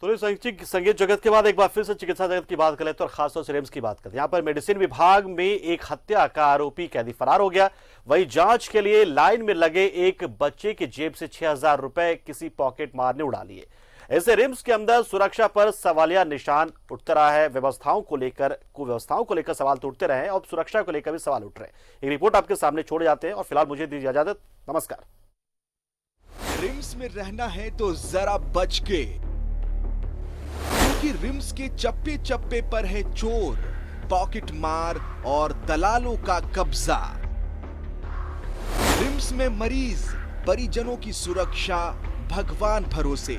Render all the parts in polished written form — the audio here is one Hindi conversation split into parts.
तो संगीत जगत के बाद एक बार फिर से चिकित्सा जगत की बात करें तो खासतौर से रिम्स की बात करें। यहाँ पर मेडिसिन विभाग में एक हत्या का आरोपी कैदी फरार हो गया। वही जांच के लिए लाइन में लगे एक बच्चे की जेब से 6000 रुपए किसी पॉकेट मार ने उड़ा लिए। ऐसे रिम्स के अंदर सुरक्षा पर सवालिया निशान उठता रहा है। व्यवस्थाओं को लेकर सवाल तो उठते रहे और सुरक्षा को लेकर भी सवाल उठ रहे हैं। एक रिपोर्ट आपके सामने छोड़ जाते हैं और फिलहाल मुझे दीजिए इजाजत। नमस्कार। रिम्स में रहना है तो जरा बच के, क्योंकि रिम्स के चप्पे चप्पे पर है चोर, पॉकेट मार और दलालों का कब्जा। रिम्स में मरीज, परिजनों की सुरक्षा भगवान भरोसे।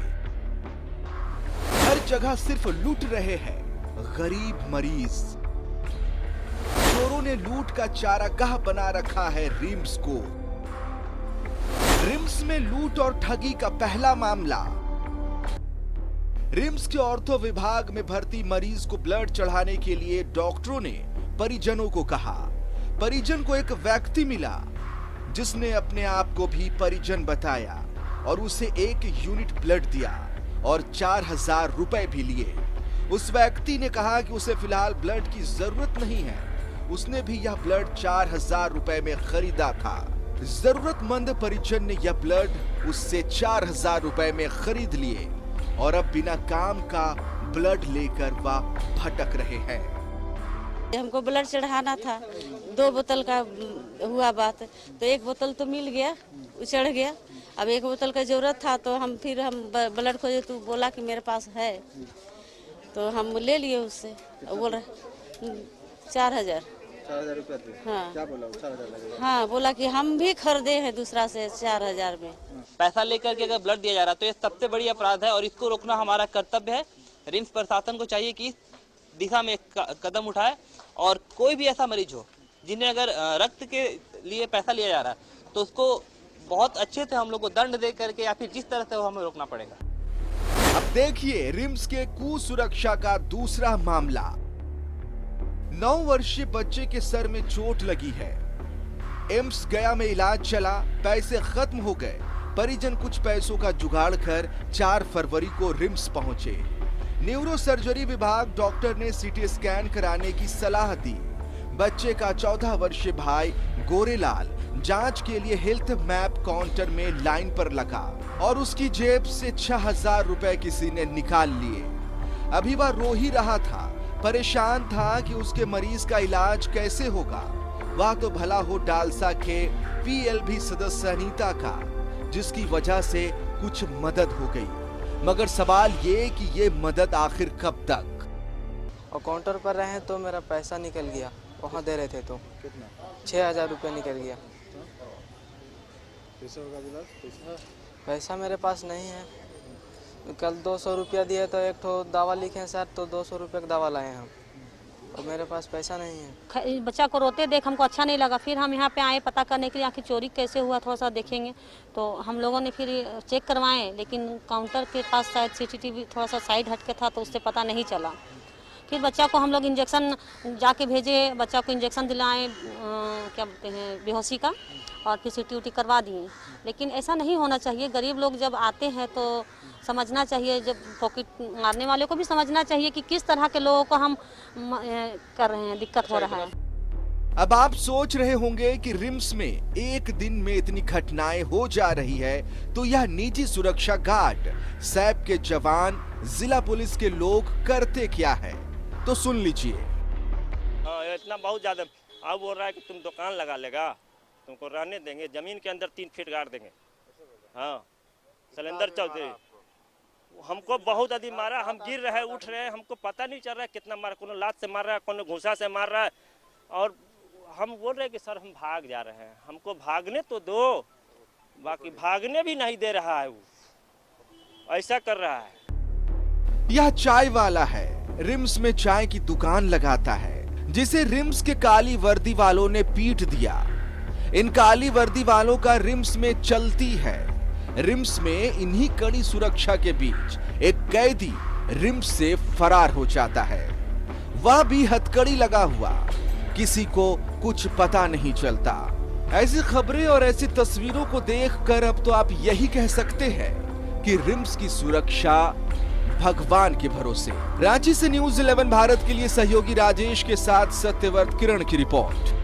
हर जगह सिर्फ लूट रहे हैं गरीब मरीज। चोरों ने लूट का चारागाह बना रखा है रिम्स को। रिम्स में लूट और ठगी का पहला मामला। रिम्स के ऑर्थो विभाग में भर्ती मरीज को ब्लड चढ़ाने के लिए डॉक्टरों ने परिजनों को कहा। परिजन को एक व्यक्ति मिला जिसने अपने आप को भी परिजन बताया और उसे 1 यूनिट ब्लड दिया और 4000 रुपए भी लिए। उस व्यक्ति ने कहा कि उसे फिलहाल ब्लड की जरूरत नहीं है। उसने भी यह ब्लड 4000 रुपए में खरीदा था। जरूरतमंद परिजन ने यह ब्लड उससे 4000 रुपए में खरीद लिए और अब बिना काम का ब्लड लेकर वह भटक रहे हैं। हमको ब्लड चढ़ाना था, 2 बोतल का हुआ बात, तो 1 बोतल तो मिल गया, चढ़ गया। अब 1 बोतल का जरूरत था तो हम ब्लड खोजे तो बोला कि मेरे पास है, तो हम ले लिए उससे। बोल रहे 4000 रुपया। हाँ, क्या बोला? 4000 लगेगा। हाँ, बोला कि हम भी खरीदे हैं दूसरा से 4000 में। पैसा लेकर के अगर ब्लड दिया जा रहा है तो ये सबसे बड़ी अपराध है और इसको रोकना हमारा कर्तव्य है। रिम्स प्रशासन को चाहिए कि इस दिशा में एक कदम उठाए और कोई भी ऐसा मरीज हो जिन्हें अगर रक्त के लिए पैसा लिया जा रहा है तो उसको बहुत अच्छे से हम लोग को दंड दे करके या फिर जिस तरह से हमें रोकना पड़ेगा। अब देखिए रिम्स के कुसुरक्षा का दूसरा मामला। 9 वर्षीय बच्चे के सर में चोट लगी है। एम्स गया में इलाज चला, पैसे खत्म हो गए। परिजन कुछ पैसों का जुगाड़ कर 4 फरवरी को रिम्स पहुंचे। न्यूरो सर्जरी विभाग डॉक्टर ने सीटी स्कैन कराने की सलाह दी। बच्चे का 14 वर्षीय भाई गोरेलाल जांच के लिए हेल्थ मैप काउंटर में लाइन पर लगा और उसकी जेब से 6000 रुपए किसी ने निकाल लिए। अभी वह रो ही रहा था, परेशान था कि उसके मरीज का इलाज कैसे होगा। वह तो भला हो डालसा के पीएलबी सदस्य अनीता का, जिसकी वजह से कुछ मदद हो गई। मगर सवाल ये कि ये मदद आखिर कब तक। और काउंटर पर रहे तो मेरा पैसा निकल गया, वहाँ दे रहे थे तो कितना? 6000 रुपये निकल गया। पैसा मेरे पास नहीं है। कल 200 रुपया दिए तो एक ठो दवा लिखे सर, तो 200 रुपये का दवा लाए हम और मेरे पास पैसा नहीं है। बच्चा को रोते देख हमको अच्छा नहीं लगा, फिर हम यहाँ पे आए पता करने के लिए आखिर चोरी कैसे हुआ थोड़ा सा देखेंगे। तो हम लोगों ने फिर चेक करवाएं, लेकिन काउंटर के पास शायद सीसीटीवी थोड़ा सा साइड हट के था तो उससे पता नहीं चला। फिर बच्चा को हम लोग इंजेक्शन जाके भेजे, बच्चा को इंजेक्शन दिलाएं क्या बोलते हैं बेहोशी का, और फिर सीटी करवा दिए। लेकिन ऐसा नहीं होना चाहिए। गरीब लोग जब आते हैं तो समझना चाहिए, जब पॉकेट मारने वाले को भी समझना चाहिए कि किस तरह के लोगों को हम कर रहे हैं, दिक्कत हो रहा है। अब आप सोच रहे होंगे कि रिम्स में एक दिन में इतनी घटनाएं हो जा रही है तो यह निजी सुरक्षा गार्ड, सैप के जवान, जिला पुलिस के लोग करते क्या है, तो सुन लीजिए। इतना बहुत ज्यादा। अब बोल रहा है कि तुम दुकान लगा लेगा, तुमको रहने देंगे, जमीन के अंदर 3 फीट गाड़ देंगे। हाँ, सिलेंडर चौधरी हमको बहुत अधिक मारा। हम गिर रहे, उठ रहे, हमको पता नहीं चल रहा है कितना मारा। कोनो लात से मार रहा है, कोनो घूसा से मार रहा है। और हम बोल रहे हैं कि सर हम भाग जा रहे हैं, हमको भागने तो दो। बाकी भागने भी नहीं दे रहा है, वो ऐसा कर रहा है। यह चाय वाला है, रिम्स में चाय की दुकान लगाता है, जिसे रिम्स के काली वर्दी वालों ने पीट दिया। इन काली वर्दी वालों का रिम्स में चलती है। रिम्स में इन्हीं कड़ी सुरक्षा के बीच एक कैदी रिम्स से फरार हो जाता है। वह भी हथकड़ी लगा हुआ, किसी को कुछ पता नहीं चलता। ऐसी खबरें और ऐसी तस्वीरों को देखकर अब तो आप यही कह सकते हैं कि रिम्स की सुरक्षा भगवान के भरोसे। रांची से न्यूज़ 11 भारत के लिए सहयोगी राजेश के साथ सत्यव्रत किरण की रिपोर्ट।